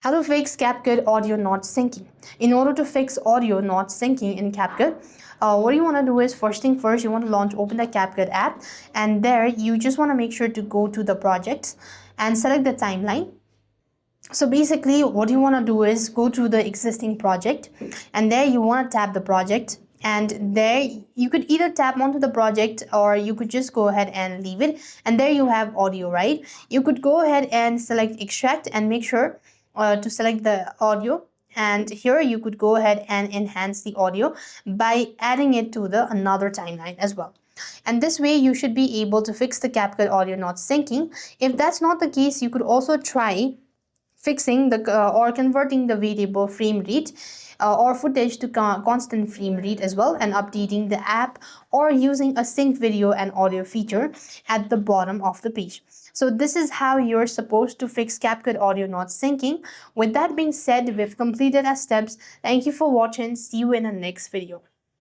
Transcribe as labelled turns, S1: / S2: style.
S1: How to fix Capcut audio not syncing. In order to fix audio not syncing in Capcut, what you want to do is first thing first, you want to open the Capcut app, and there you just want to make sure to go to the projects and select the timeline. So basically what you want to do is go to the existing project, and there you want to tap the project, and there you could either tap onto the project or you could just go ahead and leave it, and there you have audio, right? You could go ahead and select extract and make sure to select the audio, and here you could go ahead and enhance the audio by adding it to the another timeline as well. And this way you should be able to fix the Capcut audio not syncing. If that's not the case, you could also try fixing the or converting the variable frame rate or footage to constant frame rate as well, and updating the app or using a sync video and audio feature at the bottom of the page. So this is how you're supposed to fix Capcut audio not syncing. With that being said, we've completed our steps. Thank you for watching. See you in the next video.